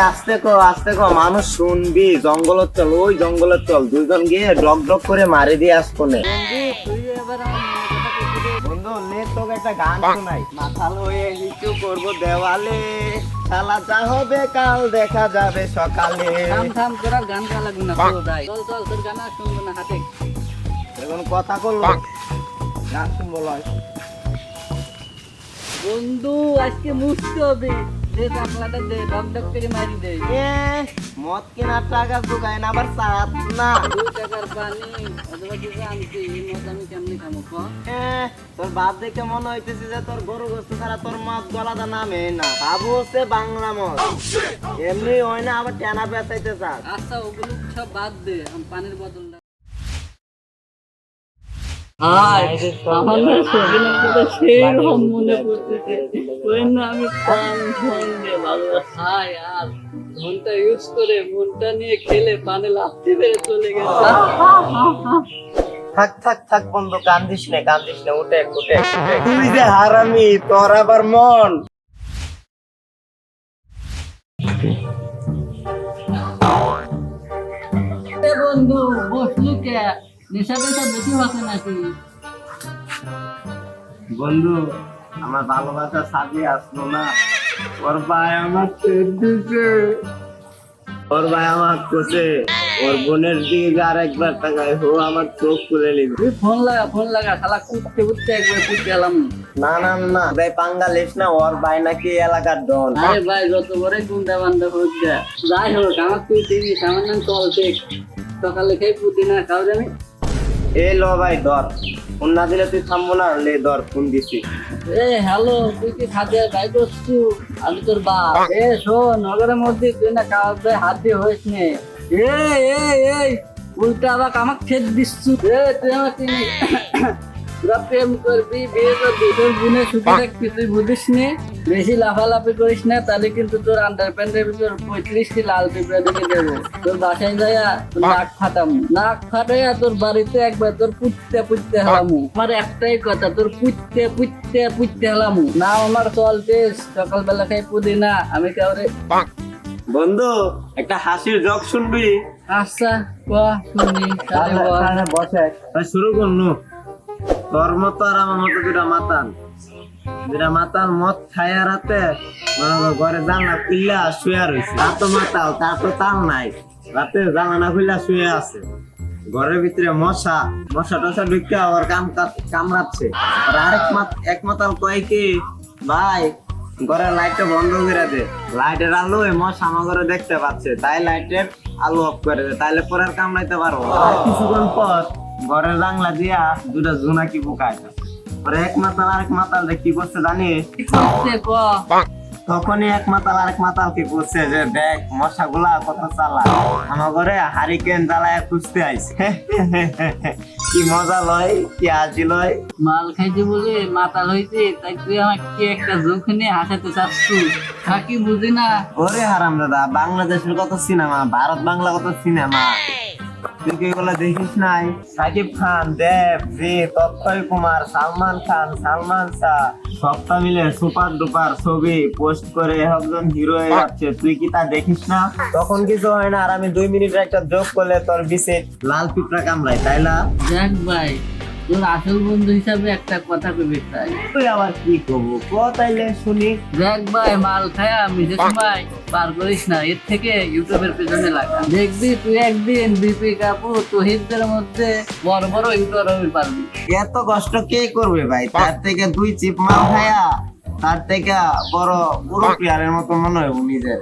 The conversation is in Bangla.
আস্তে কো মানুষ শুনবি, জঙ্গলত চল, ওই জঙ্গলত চল, দুইজন গিয়ে ডগ ডগ করে মারি দিয়ে আসবো না। বন্ধু নে তোকে একটা গান শোনাই, মাথাল হয়ে নিচু করবো দেওয়ালে, খেলা যা হবে কাল দেখা যাবে সকালে। গান গা লাগবে না, চল চল তোর গান আর শুনবো না হাতে। এখন কথা করলো গান শুনবো লয়। বন্ধু আজকে মুছতে হবে, দে চাকলাটা দে, ডক ডক করে মারি দে। মদ কেনার টাকা জোগায় না, আবার চাপ না। 2 টাকার পানি অথবা কিছু আনছি, এই মদ আমি কেমনি খাবো ক? তোর বাপ দেখে মনে হইতেছে যে তোর গরু গোস্ত ছাড়া তোর মদ গলাটা নামে না। বাবু হচ্ছে বাংলা মদ, এমনি হয় না, আবার টেনা বেচাইতে চাস। আচ্ছা ওগুলো সব বাদ দে, আমি পানির বোতলটা থাক বন্ধু, কান্দিস নে উঠে তুই যে হারামি, তোর আবার মন। বন্ধু বসলু কে, নেশা টেশা বেশি হচ্ছে নাকি? বন্ধু আমার ভালোবাসা সাজিয়ে আসলো না, ওর ভাই আমার ছেড়ে দিছে, ওর ভাই আমার কোসে, ওর বোনের দিকে আর একবার তাকায়, ও আমার চোখ খুলে নিবে। তুই ফোন লাগা শালা কুটতে একবার কুটতে গেলাম। না ভাই পাঙ্গা লেস না, ওর ভাই নাকি এলাকার ডন। আরে ভাই যত বড় গুন্ডা বান্দা হোক যা, যাই হোক আমার তুই চিনি, আমার নাম চলছে, সকালে খেয়ে পুদিনা খাও জানি। এ লো ভাই ধর, ফোন না দিলে তুই থামবো না, লে ধর ফোন দিছি। হ্যালো, তুই কি খাদ্য গাই করছু? আমি তোর বাপ। শোন, নগরের মধ্যে তুই না কাউকে হাত দিয়ে হইস নে। এই উল্টা আবার আমাকে খেদ দিচ্ছু। তুই আমার চিনি, তোরা প্রেম করবি, বিয়ে করবি, তোর বোনের সুখে থাকবি, তুই বুঝিস নে। বেশি লাফালাফি করিস না, তাহলে কিন্তু তোর আন্ডার প্যান্টের ভিতর 35টি লাল পিঁপড়া দিকে দেবো। তোর বাসায় যাইয়া তোর নাক ফাটাইয়া তোর বাড়িতে একবার তোর পুঁততে হলামু। আমার একটাই কথা, তোর পুঁততে হলামু না। আমার চলতে সকালবেলা খাই পুদিনা, আমি কাউরে। বন্ধু একটা হাসির জক শুনবি? আচ্ছা শুনি, বসে শুরু করনু। তোর মতো আর আমার মতো দুটা মাতাল মদ খাইয়া রাতে ঘরে জানলা খুললা শুয়ে রয়েছে। তার তো মাতাল, তার তো তাল নাই, রাতে জানলা খুললা শুয়ে আছে। ঘরের ভিতরে মশা টশা ঢুকে আবার কামড়াচ্ছে। আর এক মাতাল কয় কি, ভাই ঘরের লাইটটা বন্ধ করে দে, লাইটের আলো মশা আমার ঘরে দেখতে পাচ্ছে, তাই লাইটের আলো অফ করে দে, তাইলে পরে আর কামড়াইতে পারবো। কিছুক্ষণ পর ঘরের জানলা দিয়া দুটা জোনাকি পোকা এক মাতাল আরেক মাতাল কি করছে জানিস? তখনই এক মাতাল আরেক মাতাল কি করছে যে দেখ মশা গুলা কত চালা, আমার ঘরে হারিকেন জ্বালায় খুঁজতে আইছে। কি মজা লয়, কি আজি লয়। মাল খাইতে বলে মাতাল হইছে, তাই তুই আমাকে কি একটা জোক নিয়ে হাসাতে চাচ্ছু? থাকি বুঝি না। ওরে হারাম দাদা, বাংলাদেশের কত সিনেমা, ভারত বাংলা কত সিনেমা, তুই কি এগুলো দেখিস নাই? সাকিব খান, দেব, জিৎ, অক্ষয় কুমার, সালমান খান, সালমান শাহ সবটা মিলে সুপার ডুপার ছবি পোস্ট করে একজন হিরো হয়ে যাচ্ছে, তুই কি তা দেখিস না? তখন কিছু হয় না, আর আমি 2 মিনিটের একটা জোক করলে তোর বিশে লাল পিঁপড়া কামড়াই, তাই না? দেখ ভাই, তোর আসল বন্ধু হিসাবে একটা কথা কবি চাই। তুই আবার কি করবো তাইলে শুনি। দেখ ভাই, মাল খায়া মিশে সময় পার করিস না, এর থেকে ইউটিউবের পেছনে লাগা। দেখবি তুই একদিন বিপি কাপু তহিদদের মধ্যে বড় বড় ইউটিউবার হতে পারবি। এত কষ্ট কে করবে ভাই? তার থেকে 2 চিপ মাল খায়া তার থেকে বড় পুরো প্লেয়ারের মতো মনে হয় নিজের।